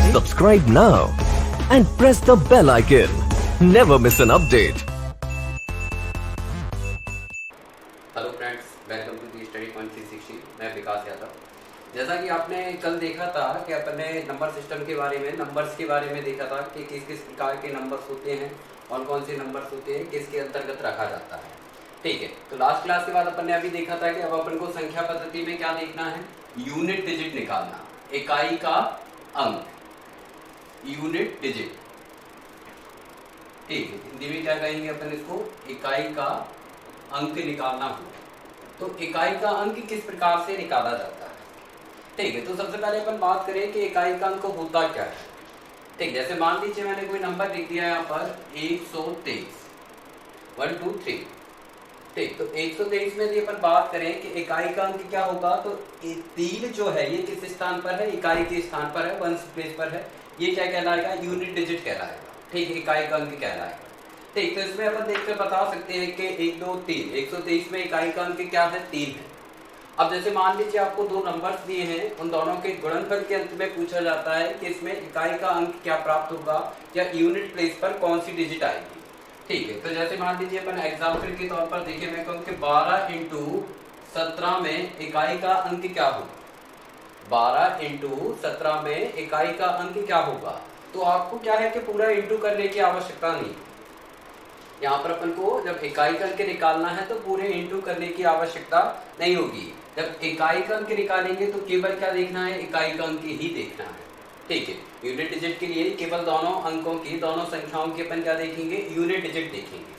Subscribe now and press the bell icon. Never miss an update. Hello friends, welcome to the study point 360। मैं विकास यादव। जैसा कि आपने कल देखा था कि अपन ने नंबर सिस्टम के बारे में, नंबर्स के बारे में देखा था कि किस किस प्रकार के नंबर्स होते हैं और कौन से नंबर्स होते हैं, किसके अंतर्गत रखा जाता है। ठीक है, तो लास्ट क्लास के बाद अपन ने अभी देखा था कि अब अपन को संख्या पद्धति में क्या देखना है, यूनिट डिजिट निकालना, इकाई का अंक, यूनिट डिजिट। ठीक है, हिंदी में क्या कहेंगे अपन इसको, इकाई का अंक निकालना हो। तो इकाई का अंक किस प्रकार से निकाला जाता है। ठीक है, तो सबसे पहले अपन बात करें कि इकाई का अंक होता क्या है। ठीक, जैसे मान लीजिए मैंने कोई नंबर लिख दिया यहाँ पर 123, 1 2 3। ठीक, तो 123 में यदि अपन बात करें कि इकाई का अंक क्या होगा, तो 3 जो है ये किस स्थान पर है, इकाई के स्थान पर है, वंश प्लेस पर है। ये क्या कहलाएगा, यूनिट डिजिट कहलाएगा। ठीक है, इकाई का अंक कहलाएगा। ठीक, तो इसमें अपन देखकर बता सकते हैं कि 1 2 3, 123 में इकाई का अंक क्या है, 3 है। अब जैसे मान लीजिए आपको दो नंबर्स दिए हैं, उन दोनों के गुणनफल के अंत में पूछा जाता है कि इसमें इकाई का अंक क्या प्राप्त होगा या यूनिट प्लेस पर कौन सी डिजिट आएगी। ठीक है, तो जैसे मान लीजिए अपन एग्जाम्पल के तौर पर देखिए, मैं कहूँ कि 12 × 17 में इकाई का अंक क्या होगा। 12 × 17 में इकाई का अंक क्या होगा, तो आपको क्या है कि पूरा इंटू करने की आवश्यकता नहीं। यहाँ पर अपन को जब इकाई का अंक निकालना है तो पूरे इंटू करने की आवश्यकता नहीं होगी। जब इकाई का अंक निकालेंगे तो केवल क्या देखना है, इकाई का अंक ही देखना है। ठीक है, यूनिट डिजिट के लिए केवल दोनों अंकों की, दोनों संख्याओं की अपन क्या देखेंगे, यूनिट डिजिट देखेंगे।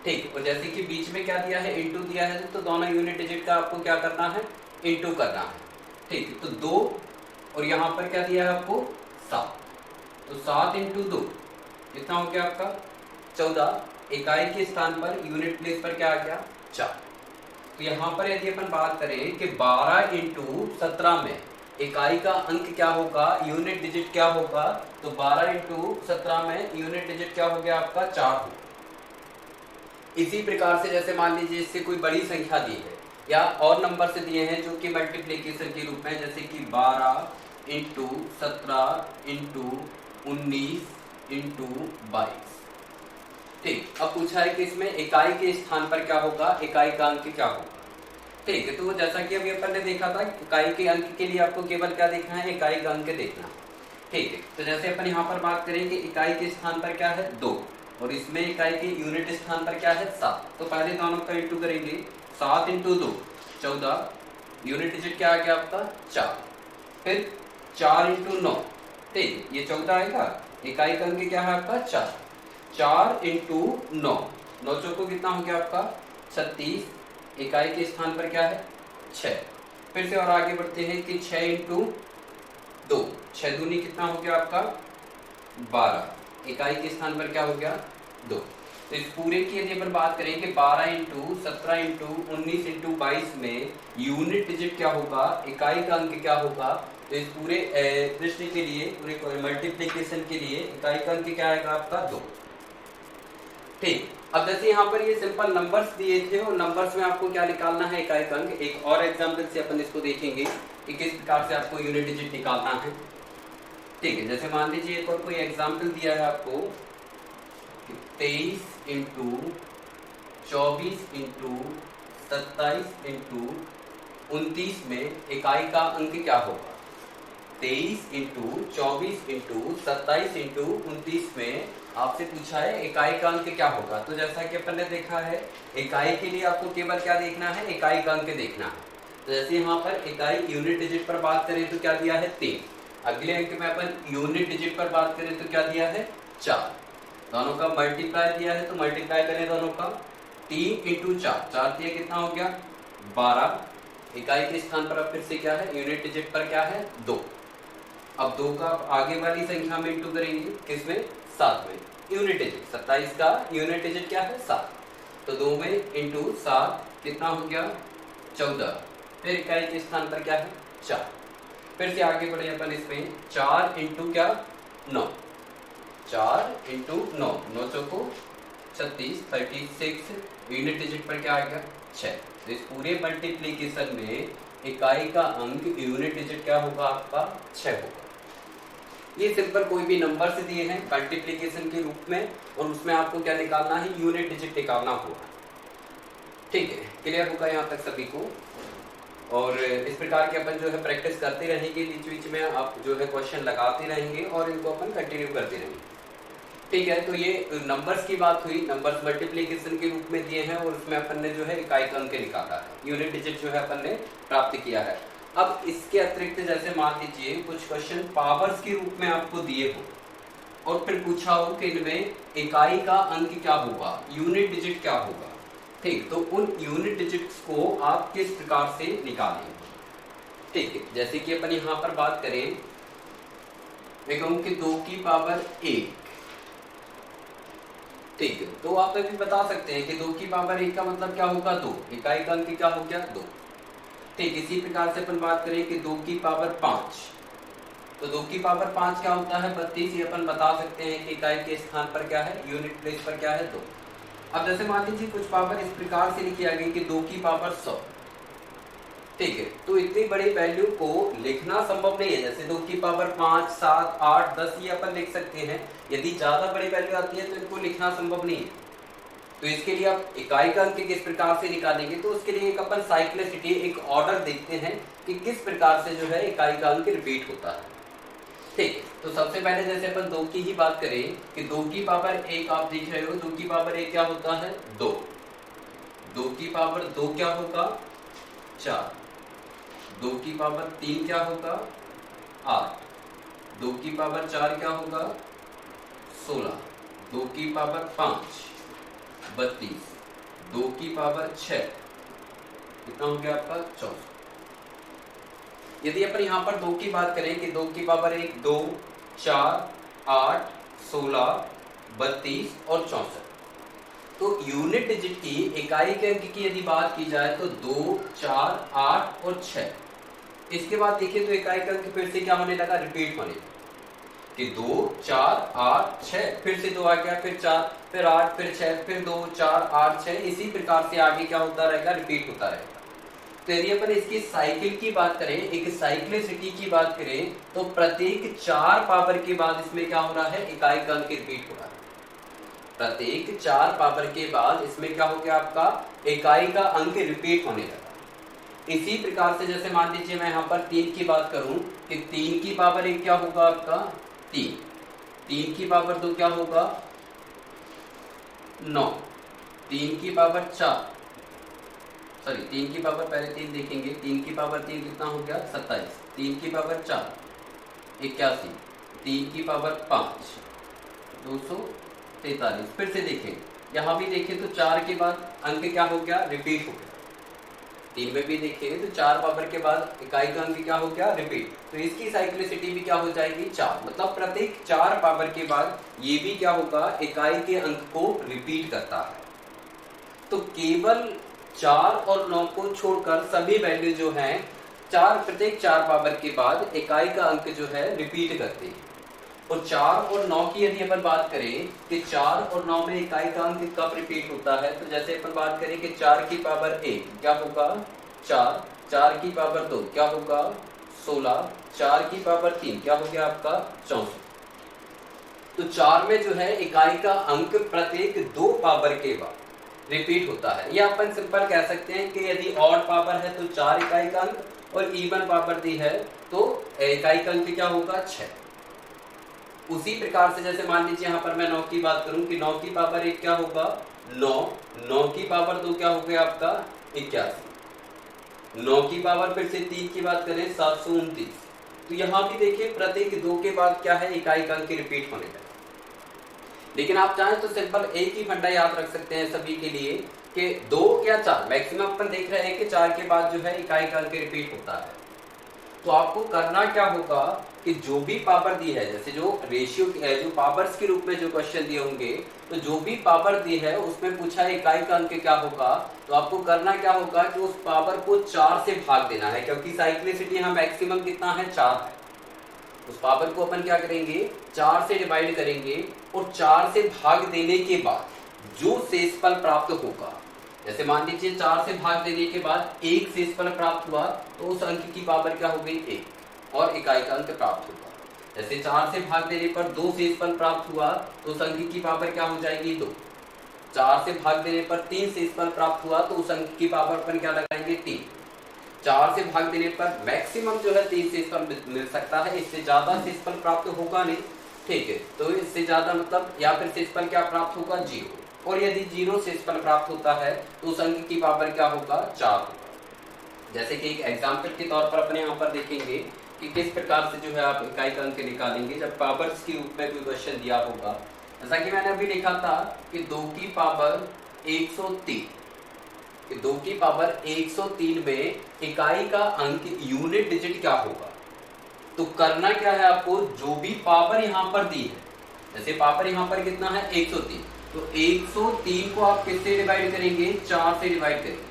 ठीक, और जैसे कि बीच में क्या दिया है, इंटू दिया है, तो दोनों यूनिट डिजिट का आपको क्या करना है, इंटू करना है। ठीक, तो 2 और यहाँ पर क्या दिया है आपको, 7, तो 7 × 2 कितना हो गया आपका 14। इकाई के स्थान पर यूनिट प्लेस पर क्या आ गया, 4। तो यहाँ पर यदि अपन बात करें कि 12 × 17 में इकाई का अंक क्या होगा, यूनिट डिजिट क्या होगा, तो 12 × 17 में यूनिट डिजिट क्या हो गया आपका, 4 हो। इसी प्रकार से जैसे मान लीजिए इससे कोई बड़ी संख्या दी है या और नंबर से दिए हैं जो कि मल्टीप्लिकेशन के रूप में, जैसे कि 12 × 17 × 19 × 22। ठीक, अब पूछा है कि इसमें इकाई के स्थान पर क्या होगा, इकाई का अंक क्या होगा। ठीक है, तो जैसा कि अभी अपन ने देखा था, इकाई के अंक के लिए आपको केवल क्या देखना है, इकाई का अंक देखना। ठीक है, तो जैसे अपन यहाँ पर बात करें कि इकाई के स्थान पर क्या है, 2, और इसमें इकाई के यूनिट स्थान पर क्या है, 7। तो पहले दोनों का इंटू करेंगे, 7 × 2 14, यूनिट डिजिट क्या आ गया आपका, 4। फिर 4 × 9, ठीक, ये 14 आएगा। इकाई का अंक क्या है आपका, 4। 4 × 9, 9 चौको कितना हो गया आपका, 36। इकाई के स्थान पर क्या है, 6। फिर से और आगे बढ़ते हैं कि 6 × 2, 6 दूनी कितना हो गया आपका, 12। इकाई के स्थान पर क्या हो गया, 2। तो इस पूरे की यदि अपन बात करें कि 12 × 17 × 19 × 22 में यूनिट डिजिट क्या होगा, इकाई का अंक क्या होगा, तो इस पूरे प्रश्न के लिए, पूरे मल्टीप्लिकेशन के लिए इकाई का अंक क्या आएगा आपका, 2। ठीक, अब जैसे यहाँ पर ये सिंपल नंबर्स दिए थे और नंबर्स में आपको क्या निकालना है, इकाई का अंक। एक और एग्जांपल से अपन इसको देखेंगे कि किस प्रकार से आपको यूनिट डिजिट निकालना है। ठीक है, जैसे मान लीजिए एक और कोई एग्जांपल दिया है आपको, 23 × 24 × 27 × 29 में इकाई का अंक क्या होगा। 23 × 24 × 27 × 29 में आपसे पूछा है इकाई का अंक क्या होगा। तो जैसा कि अपन ने देखा है, इकाई के लिए आपको केवल क्या देखना है, इकाई का अंक देखना है। तो जैसे यहाँ पर इकाई यूनिट डिजिट पर बात करें तो क्या दिया है, 3। अगले अंक में अपन यूनिट डिजिट पर बात करें तो क्या दिया है, 4। दोनों का मल्टीप्लाई दिया है तो मल्टीप्लाई करें दोनों का, 3 × 4, 4 दिया कितना हो गया, 12। इकाई के स्थान पर अब फिर से क्या है, यूनिट डिजिट पर क्या है, 2। अब 2 का आगे वाली संख्या में इंटू करेंगे, किसमें, 7 में। यूनिट डिजिट 27 का यूनिट डिजिट क्या है, 7। तो 2 में इंटू 7 कितना हो गया, 14। फिर इकाई के स्थान पर क्या है, 4। फिर से आगे बढ़े अपन इसमें, 4 × क्या, 9, 4 × 9, 9 चौको 36, 36। यूनिट डिजिट पर क्या आ गया, 6। तो इस पूरे मल्टीप्लिकेशन में इकाई का अंक यूनिट डिजिट क्या होगा आपका, 6 होगा। ये सिंपल कोई भी नंबर से दिए हैं मल्टीप्लीकेशन के रूप में, और उसमें आपको क्या निकालना है, यूनिट डिजिट निकालना होगा। ठीक है, क्लियर होगा यहाँ तक सभी को। और इस प्रकार के अपन जो है प्रैक्टिस करते रहेंगे, बीच बीच में आप जो है क्वेश्चन लगाते रहेंगे और इनको अपन कंटिन्यू करते रहेंगे। ठीक है, तो ये नंबर्स की बात हुई, नंबर्स मल्टीप्लिकेशन के रूप में दिए हैं और उसमें अपन ने जो है इकाई का अंक निकाला है, यूनिट डिजिट जो है अपन ने प्राप्त किया है। अब इसके अतिरिक्त जैसे मान लीजिए कुछ क्वेश्चन पावर्स के रूप में आपको दिए हो और फिर पूछा हो कि इनमें इकाई का अंक क्या होगा, यूनिट डिजिट क्या होगा। ठीक, तो उन यूनिट डिजिट्स को आप किस प्रकार से निकालेंगे। ठीक है, जैसे कि अपन यहाँ पर बात करें, मैं कहूँ कि 2 की पावर 1। ठीक है, तो आप अभी बता सकते हैं कि 2 की पावर 1 का मतलब क्या होगा, 2, इकाई का अंक क्या हो गया, 2। ठीक, इसी प्रकार से अपन बात करें कि 2 की पावर 5, तो 2 की पावर 5 क्या होता है, 32। ये अपन बता सकते हैं कि इकाई के स्थान पर क्या है, यूनिट प्लेस पर क्या है, 2। अब जैसे मान लीजिए कुछ पावर इस प्रकार से लिखी आ गई कि 2 की पावर 100। ठीक है, तो इतनी बड़ी वैल्यू को लिखना संभव नहीं है। जैसे 2 की पावर 5, 7, 8, 10 ये अपन लिख सकते हैं, यदि ज्यादा बड़ी वैल्यू आती है तो इनको लिखना संभव नहीं है। तो इसके लिए आप इकाई का अंक किस प्रकार से निकालेंगे, तो उसके लिए एक अपन साइक्लिसिटी, एक ऑर्डर देखते हैं कि किस प्रकार से जो है इकाई का अंक रिपीट होता है। ठीक है, तो सबसे पहले जैसे अपन 2 की ही बात करें कि 2 की पावर 1 आप देख रहे हो, 2 की पावर 1 क्या होता है, 2। 2 की पावर 2 क्या होगा, 4। 2 की पावर 3 क्या होगा, 8। 2 की पावर 4 क्या होगा, 16। 2 की पावर 5, 32। 2 की पावर 6 कितना हो गया आपका, 64। यदि अपन यहाँ पर 2 की बात करें कि 2 की पावर 1, 2, 4, 8, 16, 32 और 64, तो यूनिट डिजिट की, इकाई के अंक की यदि बात की जाए तो 2, 4, 8 और 6। इसके बाद देखिए तो इकाई का अंक फिर से क्या होने लगा, रिपीट होने लगा कि 2, 4, 8, 6, फिर से 2 आ गया, फिर 4, फिर 8, फिर 6, फिर 2, 4, 8, 6, इसी प्रकार से आगे क्या होता रहेगा, रिपीट होता रहेगा। तो यदि अपन इसकी साइकिल की बात करें, एक साइक्लिसिटी की बात करें, तो प्रत्येक 4 पावर के बाद इसमें क्या हो रहा है, इकाई का अंक रिपीट हो रहा है। प्रत्येक 4 पावर के बाद इसमें क्या हो गया, आपका इकाई का अंक रिपीट होने लगा। इसी प्रकार से जैसे मान लीजिए मैं यहाँ पर 3 की बात करूं कि 3 की पावर 1 क्या होगा आपका, 3। 3 की पावर 2 क्या होगा, 9। 3 की पावर 4, सॉरी 3 की पावर पहले 3 देखेंगे, 3 की पावर 3 कितना हो गया, 27। 3 की पावर 4, 81। 3 की पावर 5, 243। फिर से देखें, यहाँ भी देखें तो 4 के बाद अंक क्या हो गया, रिपीट हो गया। 3 में भी देखेंगे तो 4 पावर के बाद इकाई का अंक क्या हो गया, रिपीट। तो इसकी साइक्लिसिटी भी क्या हो जाएगी, 4। मतलब प्रत्येक 4 पावर के बाद ये भी क्या होगा, इकाई के अंक को रिपीट करता है। तो केवल 4 और 9 को छोड़कर सभी वैल्यू जो हैं प्रत्येक 4 पावर के बाद इकाई का अंक जो है रिपीट करते हैं। और 4 और 9 की यदि अपन बात करें कि 4 और 9 में इकाई का अंक कब रिपीट होता है, तो जैसे अपन बात करें कि 4 की पावर 1 क्या होगा, 4। 4 की पावर 2 क्या होगा, 16। 4 की पावर 3 क्या हो गया आपका, 64। तो 4 में जो है इकाई का अंक प्रत्येक 2 पावर के बाद रिपीट होता है। या अपन सिंपल कह सकते हैं कि यदि ऑड पावर है तो 4 इकाई का अंक, और इवन पावर दी है तो इकाई का अंक क्या होगा, 6। उसी प्रकार से जैसे मान लीजिए यहाँ पर मैं 9 की बात करूं कि 9 की पावर 1 क्या होगा, 9। 9 की पावर 2 क्या हो गया आपका, 81। 9 की पावर फिर से 3 की बात करें, 729। तो यहाँ भी देखिए प्रत्येक 2 के बाद क्या है, इकाई का अंक रिपीट होने लगा। लेकिन आप चाहें तो सिंपल एक ही फंडा याद रख सकते हैं सभी के लिए कि 2 या 4, मैक्सिमम अपन देख रहे हैं कि 4 के बाद जो है इकाई का अंक रिपीट होता है। तो आपको करना क्या होगा कि जो भी पावर दी है, जैसे जो रेशियो जो पावर्स के रूप में जो क्वेश्चन दिए होंगे, तो जो भी पावर दी है उसमें पूछा है इकाई का अंक क्या होगा, तो आपको करना क्या होगा कि उस पावर को 4 से भाग देना है, क्योंकि साइक्लिसिटी यहाँ मैक्सिमम कितना है, 4 है। उस पावर को अपन क्या करेंगे, 4 से डिवाइड करेंगे, और 4 से भाग देने के बाद जो शेषफल प्राप्त होगा, जैसे मान लीजिए 4 से भाग देने के बाद 1 शेषफल प्राप्त हुआ, तो उस अंक की पावर क्या हो गई, 1, और इकाई का अंक प्राप्त होगा। जैसे 4 से भाग देने पर 2 शेषफल प्राप्त हुआ तो उस अंक की पावर क्या हो जाएगी 2। 4 से भाग देने पर 3 शेषफल प्राप्त हुआ तो उस अंक की पावर अपन क्या लगाएंगे 3। 4 से भाग देने पर मैक्सिमम जो है 3 शेषफल मिल सकता है, इससे ज्यादा शेषफल प्राप्त होगा नहीं, ठीक है। तो इससे ज्यादा मतलब या फिर शेषफल क्या प्राप्त होगा 0, और यदि 0 शेषफल प्राप्त होता है तो उस अंक की पावर क्या होगा 4 होगा। जैसे कि एक एग्जाम्पल के तौर पर अपने यहाँ पर देखेंगे कि किस प्रकार से जो है आप इकाई का अंक निकालेंगे जब पावर्स के रूप में कोई क्वेश्चन दिया होगा। जैसा कि मैंने अभी लिखा था कि 2 की पावर 103, 2 की पावर 103 में इकाई का अंक यूनिट डिजिट क्या होगा। तो करना क्या है आपको, जो भी पावर यहाँ पर दी है, जैसे पावर यहाँ पर कितना है 103, तो 103 को आप किससे डिवाइड करेंगे 4 से डिवाइड करेंगे।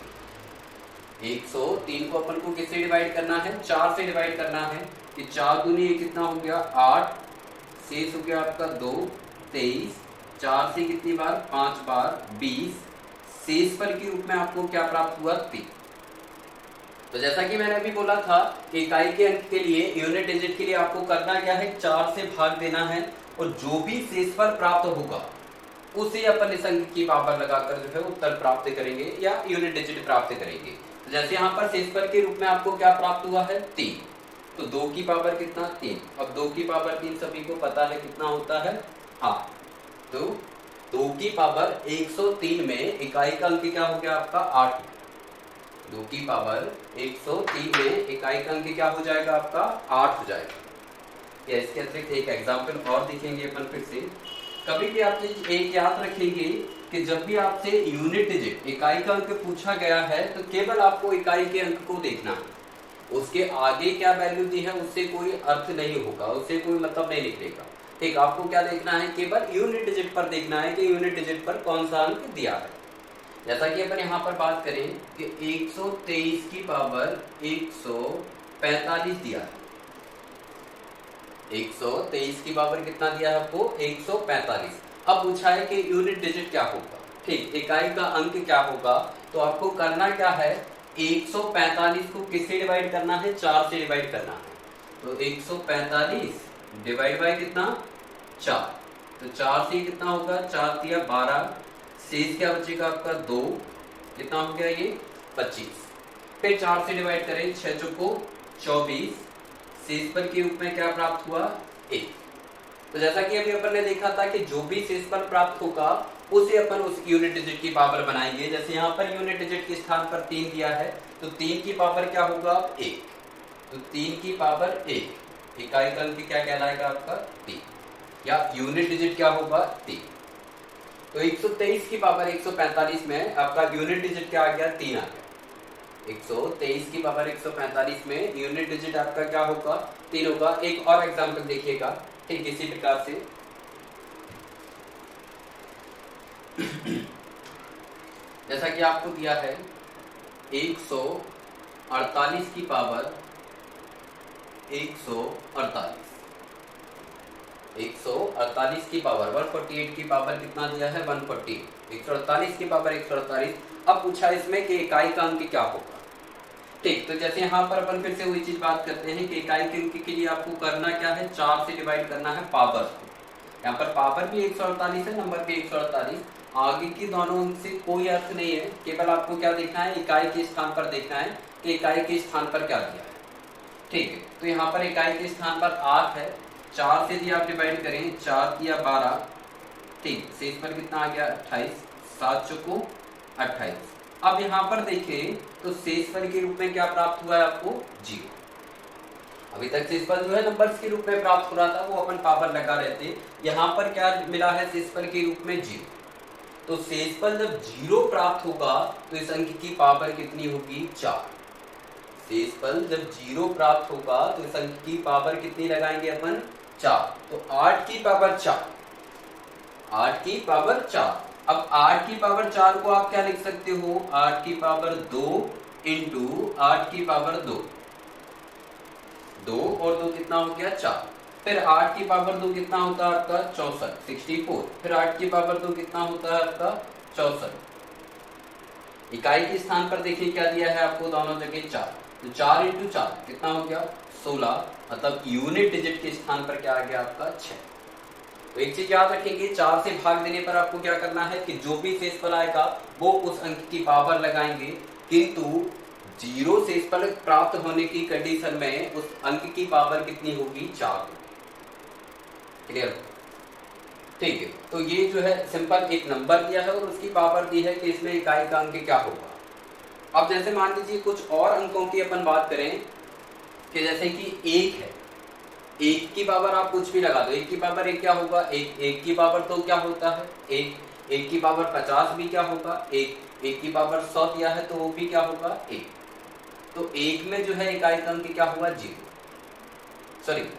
103 को अपन को किससे डिवाइड करना है 4 से डिवाइड करना है कि 4 दूनी ये कितना हो गया 8, शेष हो गया आपका 2, 23, 4 से कितनी बार 5 बार 20, शेषफल के रूप में आपको क्या प्राप्त हुआ 3। तो जैसा कि मैंने अभी बोला था कि इकाई के अंक के लिए यूनिट डिजिट के लिए आपको करना क्या है 4 से भाग देना है, और जो भी शेषफल प्राप्त होगा उसे अपन इस अंक की पावर लगाकर जो है उत्तर प्राप्त करेंगे या यूनिट डिजिट प्राप्त करेंगे। तो जैसे यहाँ पर शेषफल के रूप में आपको क्या प्राप्त हुआ है 3, तो 2 की पावर कितना 3, अब 2 की पावर 3 सभी को पता है कितना होता है 8, तो 2 की पावर 103 में इकाई का अंक क्या हो गया आपका 8, 2 की पावर 103 में इकाई का अंक क्या हो जाएगा आपका 8 हो जाएगा। या इसके अतिरिक्त एक एग्जाम्पल और देखेंगे अपन फिर से। कभी भी आप एक याद रखेंगे कि जब भी आपसे यूनिट डिजिट इकाई का अंक पूछा गया है तो केवल आपको इकाई के अंक को देखना है, उसके आगे क्या वैल्यू दी है उससे कोई अर्थ नहीं होगा, उससे कोई मतलब नहीं निकलेगा, ठीक। आपको क्या देखना है केवल यूनिट डिजिट पर देखना है कि यूनिट डिजिट पर कौन सा अंक दिया है। जैसा कि अपन यहाँ पर बात करें कि 123 की पावर 145 दिया है, 123 की पावर कितना दिया है आपको 145। अब पूछा है कि यूनिट डिजिट क्या होगा, ठीक, इकाई का अंक क्या होगा। तो आपको करना क्या है 145 को किससे डिवाइड करना है 4 से डिवाइड करना है, तो 145 डिवाइड बाय कितना 4, तो 4 से कितना होगा 4 दिया 12, शेष क्या बचेगा आपका 2, कितना हो गया ये 25, फिर 4 से डिवाइड करें 6 चौको 24, शेषफल के रूप में क्या प्राप्त हुआ 1। तो जैसा कि अभी अपन ने देखा था कि जो भी शेषफल प्राप्त होगा उसे अपन उस यूनिट डिजिट की पावर बनाएंगे। जैसे यहाँ पर यूनिट डिजिट के स्थान पर 3 दिया है तो 3 की पावर क्या होगा 1, तो 3 की पावर 1 इकाई का अंक क्या कहलाएगा आपका 3, या यूनिट डिजिट क्या होगा 3। तो 123 की पावर 145 में आपका यूनिट डिजिट क्या आ गया 3 आ गया। 123 की पावर 145 में यूनिट डिजिट आपका क्या होगा 3 होगा। एक और एग्जांपल देखिएगा, ठीक इसी प्रकार से जैसा कि आपको दिया है 148 की पावर 148 की पावर 148 की पावर कितना दिया है 148, 148 की पावर 148। अब पूछा इसमें कि इकाई का अंक क्या होगा, ठीक। तो जैसे यहाँ पर अपन फिर से वही चीज बात करते हैं कि इकाई के अंक के लिए आपको करना क्या है 4 से डिवाइड करना है पावर को। यहाँ पर पावर भी 148 है, नंबर भी 148, आगे की दोनों अंक से कोई अर्थ नहीं है, केवल आपको क्या देखना है इकाई के स्थान पर देखना है कि इकाई के स्थान पर क्या दिया है, ठीक है। तो यहाँ पर इकाई के स्थान पर 8 है, 4 से यदि आप डिवाइड करें 4 दिया 12, ठीक, शेष पर कितना आ गया 28, 7 चौको 28। अब यहाँ पर देखें तो शेषफल के रूप में क्या प्राप्त हुआ है आपको 0। अभी तक शेषफल जो है नंबर्स के रूप में प्राप्त हो रहा था, वो अपन पावर लगा रहे थे। यहाँ पर क्या मिला है शेषफल के रूप में 0। तो शेषफल जब 0 प्राप्त होगा तो इस अंक की पावर कितनी होगी 4। शेषफल जब 0 प्राप्त होगा तो इस अंक की पावर कितनी लगाएंगे अपन 4, तो 8 की पावर 4, 8 की पावर 4। अब 8 की पावर 4 को आप क्या लिख सकते हो 8 की पावर 2 इंटू 8 की पावर 2, 2 और 2 कितना हो गया 4, फिर 8 की पावर 2 कितना होता है आपका 64, 64, फिर 8 की पावर 2 कितना होता है आपका 64। इकाई के स्थान पर देखिए क्या दिया है आपको दोनों जगह 4, तो 4 इंटू 4 कितना हो गया 16, मतलब यूनिट डिजिट के स्थान पर क्या आ गया आपका 6। तो एक चीज याद रखेंगे, 4 से भाग देने पर आपको क्या करना है कि जो भी शेषफल आएगा वो उस अंक की पावर लगाएंगे, किंतु 0 शेषफल प्राप्त होने की कंडीशन में उस अंक की पावर कितनी होगी, 4 होगी। क्लियर? ठीक है, तो ये जो है सिंपल एक नंबर दिया है और उसकी पावर दी है कि इसमें इकाई का अंक क्या होगा। अब जैसे मान लीजिए कुछ और अंकों की अपन बात करें कि जैसे कि 1 है, 1 की पावर आप कुछ भी लगा दो, 1 की पावर 1 क्या होगा, 1 की पावर 2 क्या होता है 1 की पावर 50 भी क्या होगा 1 की पावर 100 दिया है तो वो भी क्या होगा 1। तो 1 में जो है इकाई का अंक क्या हुआ 0, सॉरी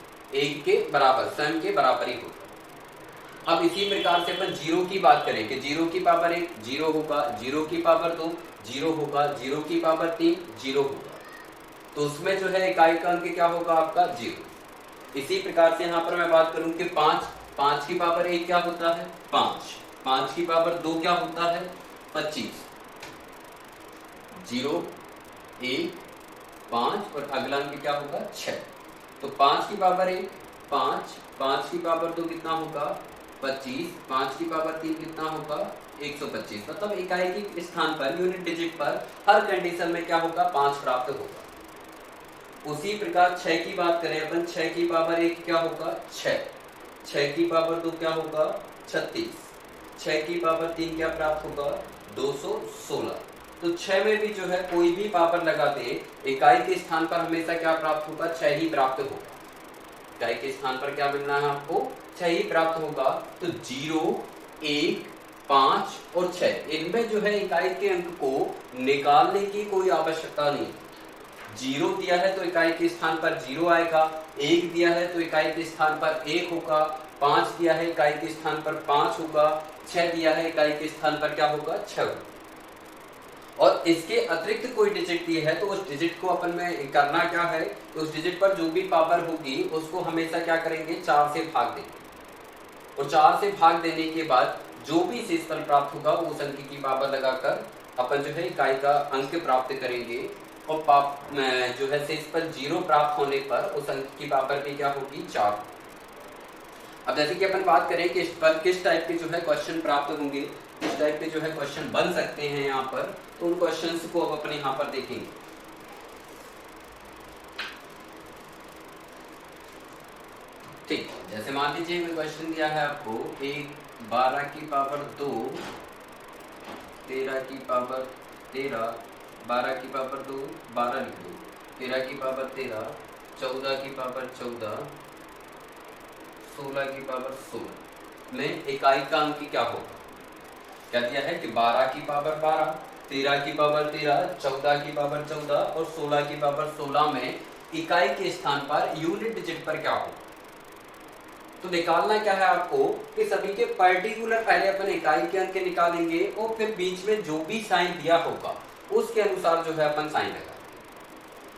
1 के बराबर, स्वयं के बराबर ही होगा। अब इसी प्रकार से अपन 0 की बात करें कि 0 की पावर 1 0 होगा, 0 की पावर 2 0 होगा, 0 की पावर 3 0 होगा, तो उसमें जो है इकाई का अंक क्या होगा आपका 0। इसी प्रकार से यहाँ पर मैं बात करूं कि 5 की पावर 1 क्या होता है 5 की पावर 2 क्या होता है 25, 0 1 5 और अगला अंक क्या होगा 6। तो 5 की पावर 1 5 की पावर 2 कितना होगा 25, 5 की पावर 3 कितना होगा 125, मतलब इकाई के स्थान पर यूनिट डिजिट पर हर कंडीशन में क्या होगा 5 प्राप्त होगा। उसी प्रकार 6 की बात करें अपन, 6 की पावर 1 क्या होगा 6 की पावर 2 क्या होगा 36, 6 की पावर 3 क्या प्राप्त होगा 216। तो 6 में भी जो है कोई भी पावर लगा दे, इकाई के स्थान पर हमेशा क्या प्राप्त होगा 6 ही प्राप्त होगा। इकाई के स्थान पर क्या मिलना है आपको 6 ही प्राप्त होगा। तो 0 1 5 और 6 इनमें जो है इकाई के अंक को निकालने की कोई आवश्यकता नहीं। 0 दिया है तो इकाई के स्थान पर 0 आएगा, 1 दिया है तो इकाई के स्थान पर 1 होगा, 5 दिया है इकाई के स्थान पर 5 होगा, 6 दिया है इकाई के स्थान पर क्या होगा 6 होगा। और इसके अतिरिक्त कोई डिजिट दी है तो उस डिजिट को अपन में करना क्या है, तो उस डिजिट पर जो भी पावर होगी उसको हमेशा क्या करेंगे 4 से भाग देंगे, और 4 से भाग देने के बाद जो भी शेषफल प्राप्त होगा उस अंक की पावर लगाकर अपन जो है इकाई का अंक प्राप्त करेंगे, और जो है शेषफल 0 प्राप्त होने पर उस अंक की पावर भी क्या होगी 4। अब जैसे कि अपन बात करें कि इस पर किस टाइप के जो है क्वेश्चन प्राप्त होंगे, किस टाइप के जो है क्वेश्चन बन सकते हैं यहाँ पर, तो उन क्वेश्चंस को अब अपने यहाँ पर देखेंगे। ठीक, जैसे मान लीजिए कोई क्वेश्चन दिया है आपको 12 की पावर 2 13 की पावर 13, 12 की पावर 2 12 लिख दो, 13 की पावर 13, 14 की पावर 14, 16 की पावर 16 में इकाई का अंक क्या होगा। क्या दिया है कि 12 की पावर 12, 13 की पावर 13, 14 की पावर 14 और 16 की पावर 16 में इकाई के स्थान पर यूनिट डिजिट पर क्या होगा। तो निकालना क्या है आपको कि सभी के पर्टिकुलर पहले अपन इकाई के अंक निकालेंगे और फिर बीच में जो भी साइन दिया होगा उसके अनुसार जो है अपन साइन लगाएंगे।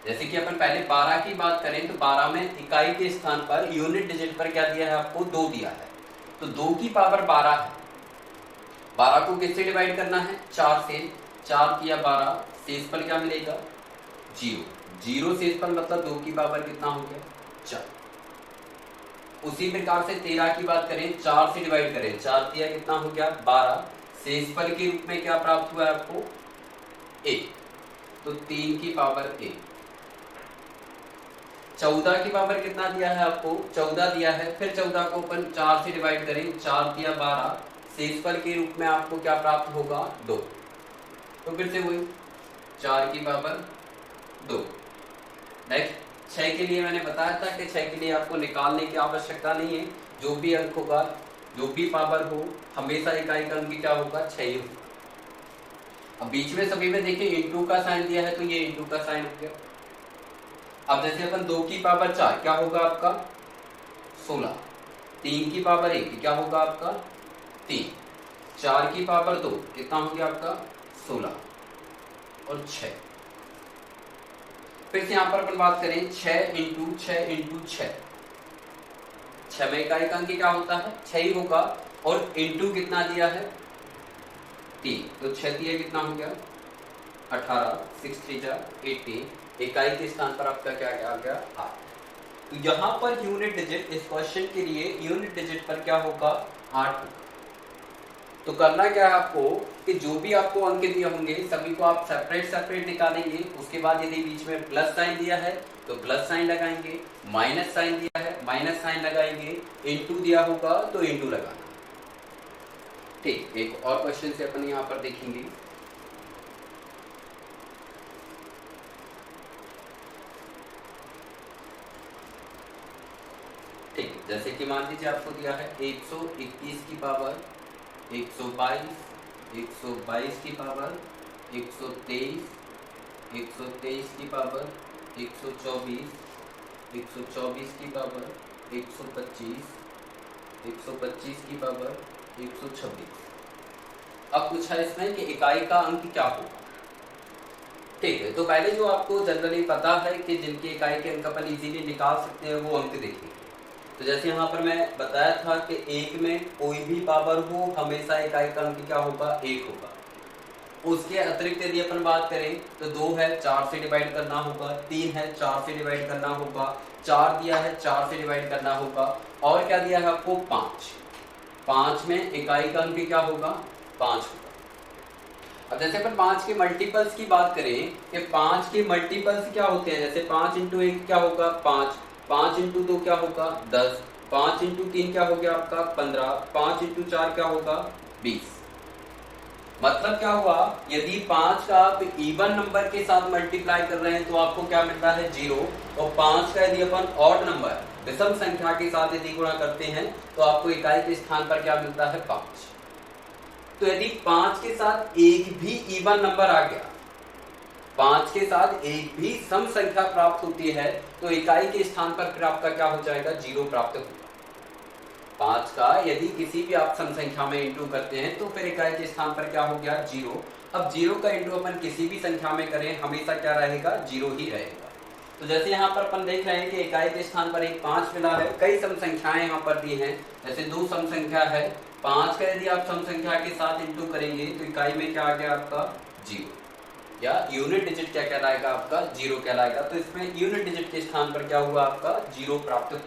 जैसे कि अपन पहले 12 की बात करें तो 12 में इकाई के स्थान पर यूनिट डिजिट पर क्या दिया है आपको 2 दिया है, तो 2 की पावर 12 है, 12 को किससे डिवाइड करना है 4 से, 4 किया 12, शेषफल क्या मिलेगा 0 शेषफल मतलब 2 की पावर कितना हो गया 4। उसी प्रकार से 13 की बात करें 4 से डिवाइड करें, 4 दिया कितना हो गया 12, शेषफल के रूप में क्या प्राप्त हुआ है आपको 1, तो 3 की पावर 1। 14 की पावर कितना दिया है आपको 14 दिया है, फिर 14 को अपन 4 से डिवाइड करें, 4 दिया 12, शेषफल के रूप में आपको क्या प्राप्त होगा 2, तो फिर से वही 4 की पावर 2। नेक्स्ट 6 के लिए मैंने बताया था कि 6 के लिए आपको निकालने की आवश्यकता नहीं है, जो भी अंक होगा जो भी पावर हो हमेशा इकाई का अंक क्या होगा 6 ही होगा। अब बीच में सभी में देखिए इंटू का साइन दिया है तो ये इंटू का साइन हो गया। अब जैसे अपन 2 की पावर 4 क्या होगा आपका 16, 3 की पावर 1 क्या होगा आपका 3, 4 की पावर 2 कितना हो गया आपका 16 और 6। फिर से यहां पर अपन बात करें 6 इंटू 6 इंटू 6, 6 में इकाई का अंक क्या होता है 6 ही होगा, और इंटू कितना दिया है 3, तो 6 दिया कितना हो गया 18, 6 3 जा 18, इकाई के स्थान पर आपका क्या आ गया 8। तो यहाँ पर यूनिट डिजिट, इस क्वेश्चन के लिए यूनिट डिजिट पर क्या होगा, 8 होगा। तो करना क्या है आपको कि जो भी आपको अंक दिए होंगे सभी को आप सेपरेट सेपरेट निकालेंगे। उसके बाद यदि बीच में प्लस साइन दिया है तो प्लस साइन लगाएंगे, माइनस साइन दिया है माइनस साइन लगाएंगे, इनटू दिया होगा तो इनटू लगाना। ठीक, एक और क्वेश्चन से अपन यहाँ पर देखेंगे। ठीक, जैसे कि मान लीजिए आपको दिया है 121 की पावर 122, 122 की पावर 123, 123 की पावर 124, 124 की पावर 125, 125 की पावर 126। अब पूछा इसमें कि इकाई का अंक क्या होगा। ठीक है, तो पहले जो आपको जनरली पता है कि जिनकी इकाई के अंक अपन इजीली निकाल सकते हैं वो अंक देखेंगे। तो जैसे यहाँ पर मैं बताया था कि एक में कोई भी पावर हो हमेशा इकाई का अंक क्या होगा, 1 होगा। उसके अतिरिक्त यदि अपन बात करें तो 2 है 4 से डिवाइड करना होगा, 3 है 4 से डिवाइड करना होगा, 4 दिया है 4 से डिवाइड करना होगा, और क्या दिया है आपको 5। 5 में इकाई का अंक क्या होगा, 5 होगा। अब जैसे अपन 5 के मल्टीपल्स की बात करें कि 5 के मल्टीपल्स क्या होते हैं, जैसे 5 इंटू 1 क्या होगा 5, 5 इंटू 2 क्या होगा 10, 5 इंटू 3 क्या हो गया आपका 15, 5 इंटू 4 क्या होगा 20। मतलब क्या हुआ, यदि 5 का आप इवन नंबर के साथ मल्टीप्लाई कर रहे हैं तो आपको क्या मिलता है 0, और 5 का यदि अपन ऑड नंबर विषम संख्या के साथ यदि गुणा करते हैं तो आपको इकाई के स्थान पर क्या मिलता है 5। तो यदि 5 के साथ एक भी इवन नंबर आ गया, 5 के साथ एक भी सम संख्या प्राप्त होती है तो इकाई के स्थान पर फिर आपका क्या हो जाएगा 0 प्राप्त होगा। 5 का यदि किसी भी आप सम संख्या में इंटू करते हैं तो फिर इकाई के स्थान पर क्या हो गया 0। अब 0 का इंटू अपन किसी भी संख्या में करें हमेशा क्या रहेगा 0 ही रहेगा। तो जैसे यहाँ पर अपन देख रहे हैं कि इकाई के स्थान पर एक 5 मिला है, कई सम संख्याएं यहाँ पर दी हैं, जैसे 2 सम संख्या है, 5 का यदि आप सम संख्या के साथ इंटू करेंगे तो इकाई में क्या आ गया आपका 0, या यूनिट डिजिट क्या कहलाएगा आपका 0 कहलाएगा। तो इसमें यूनिट डिजिट के स्थान पर क्या हुआ आपका 0 प्राप्त हो।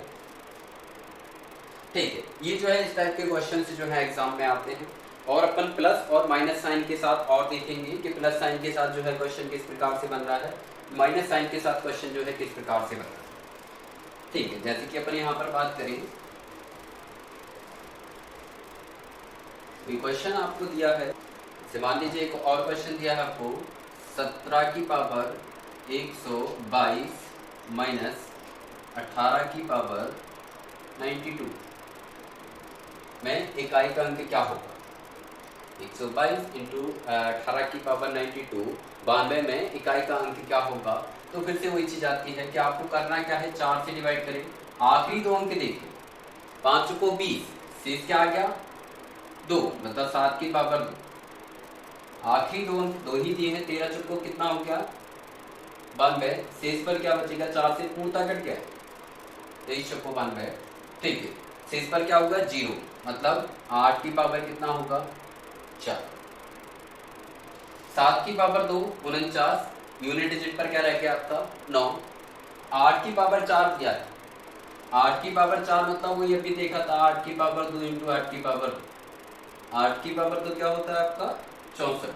ठीक है, ये जो है इस टाइप के क्वेश्चन जो है एग्जाम में आते हैं। और अपन प्लस और माइनस साइन के साथ और देखेंगे कि प्लस साइन के साथ जो है क्वेश्चन किस प्रकार से बन रहा है, माइनस साइन के साथ क्वेश्चन जो है किस प्रकार से बन रहा है। ठीक है, जैसे कि अपन यहाँ पर बात करें, क्वेश्चन आपको दिया है, मान लीजिए एक और क्वेश्चन दिया है आपको 17 की पावर 122 माइनस 18 की पावर 92 में इकाई का अंक क्या होगा। 122 इंटू 18 की पावर 92, 92 में इकाई का अंक क्या होगा। तो फिर से वही चीज आती है कि आपको करना क्या है, 4 से डिवाइड करें, आखिरी 2 अंक देखिए, 5 को 20, शेष क्या आ गया 2, मतलब 7 की पावर 2, आखिरी 2 अंक 2 ही दिए हैं, 13 चुको कितना हो गया 92, शेष पर क्या बचेगा, 4 से पूर्णता कट गया, 23 चुको 92। ठीक है, शेष पर क्या होगा 0, मतलब 8 की पावर कितना होगा 4, 7 की पावर 2 49, यूनिट डिजिट पर क्या रह गया आपका 9, 8 की पावर 4 दिया है, 8 की पावर 4 मतलब वो ये भी देखा था 8 की पावर 2 इंटू 8 की पावर 2, 8 की पावर 2 क्या होता है आपका 64,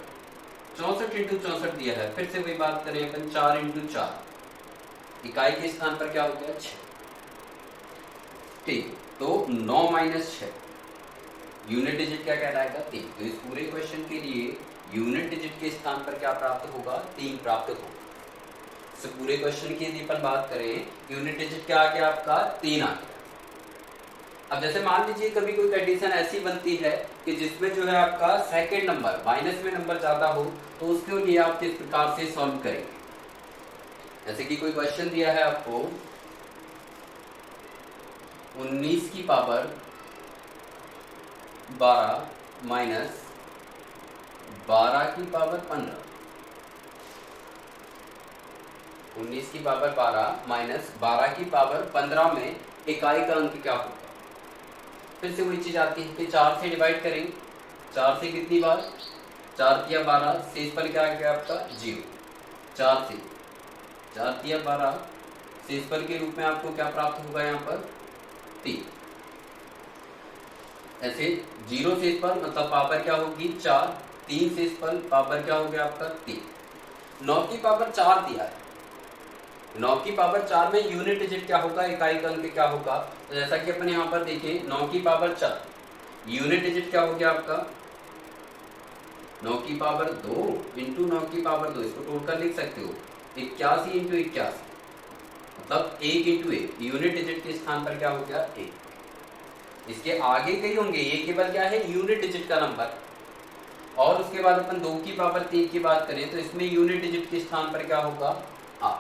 64 इंटू 64 दिया है। फिर से वही बात करें अपन 4 इंटू 4, इकाई के स्थान पर क्या हो गया 6। ठीक, तो 9 माइनस 6, यूनिट डिजिट क्या कहलाएगा 3। तो इस पूरे क्वेश्चन के लिए यूनिट डिजिट के स्थान पर क्या प्राप्त होगा 3 प्राप्त होगा। तो पूरे क्वेश्चन की यदि अपन बात करें, यूनिट डिजिट क्या आ गया आपका 3 आ गया। अब जैसे मान लीजिए कभी कोई कंडीशन ऐसी बनती है कि जिसमें जो है आपका सेकंड नंबर माइनस में नंबर ज्यादा हो, तो उसके लिए आप किस प्रकार से सॉल्व करेंगे। जैसे कि कोई क्वेश्चन दिया है आपको 19 की पावर 12 माइनस 12 की पावर 15, 19 की पावर 12 माइनस 12 की पावर 15 में इकाई का अंक क्या होगा। फिर से वही चीज आती है कि 4 से डिवाइड करें, 4 से कितनी बार 4 तिया 12, शेष पर क्या आ गया आपका 0, 4 से 4 तिया 12, शेषफल के रूप में आपको क्या प्राप्त होगा यहाँ पर 3। ऐसे 0 शेषफल मतलब पावर क्या होगी 4, 3 शेषफल पावर क्या हो गया आपका 3। 9 की पावर 4 दिया है, 9 की पावर 4 में यूनिट डिजिट क्या होगा, इकाई का अंक क्या होगा। तो जैसा कि अपन यहाँ पर देखें 9 की पावर 4, यूनिट डिजिट क्या हो गया आपका 9 की पावर 2 इंटू 9 की पावर 2, इसको तोड़कर लिख सकते हो 81 इंटू 81, मतलब 1 इंटू 1, यूनिट डिजिट के स्थान पर क्या हो गया 1। इसके आगे कई होंगे, ये केवल क्या है यूनिट डिजिट का नंबर। और उसके बाद अपन 2 की पावर 3 की बात करें तो इसमें यूनिट डिजिट के स्थान पर क्या होगा 8,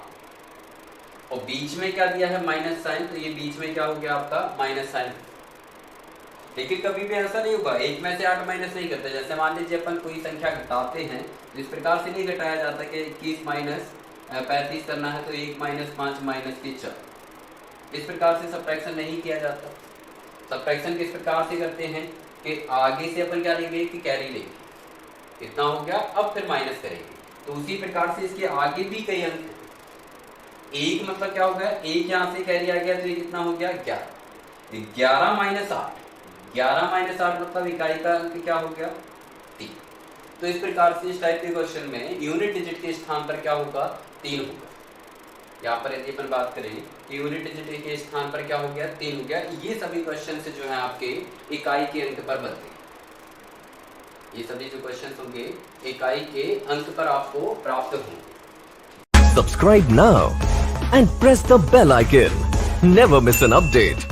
और बीच में क्या दिया है माइनस साइन, तो ये बीच में क्या हो गया आपका माइनस साइन। लेकिन कभी भी ऐसा नहीं होगा 1 में से 8 माइनस नहीं करते। जैसे मान लीजिए अपन कोई संख्या घटाते हैं तो इस प्रकार से नहीं घटाया जाता कि 21 माइनस 35 करना है तो 1 माइनस 5 माइनस के 4, इस प्रकार से सब्ट्रैक्शन नहीं किया जाता। सब्ट्रैक्शन किस प्रकार से करते हैं कि आगे से अपन क्या लेंगे कि कैरी लेंगे, इतना हो गया, अब फिर माइनस करेंगे। तो उसी प्रकार से इसके आगे भी कई अंक, 1 मतलब क्या हो गया 1 यहाँ से कैरी आ गया तो ये कितना हो गया 11, 11 माइनस 8, 11 माइनस 8 मतलब इकाई का अंक क्या हो गया 3। तो इस प्रकार से इस टाइप के क्वेश्चन में यूनिट डिजिट के स्थान पर क्या होगा 3 होगा। यहाँ पर यदि अपन बात करें कि यूनिट डिजिट के स्थान पर क्या हो गया 3 हो गया। ये सभी क्वेश्चन से जो है आपके इकाई के अंक पर बनते हैं, ये सभी जो क्वेश्चन होंगे इकाई के अंक पर आपको प्राप्त होंगे। Subscribe now and press the bell icon. Never miss an update.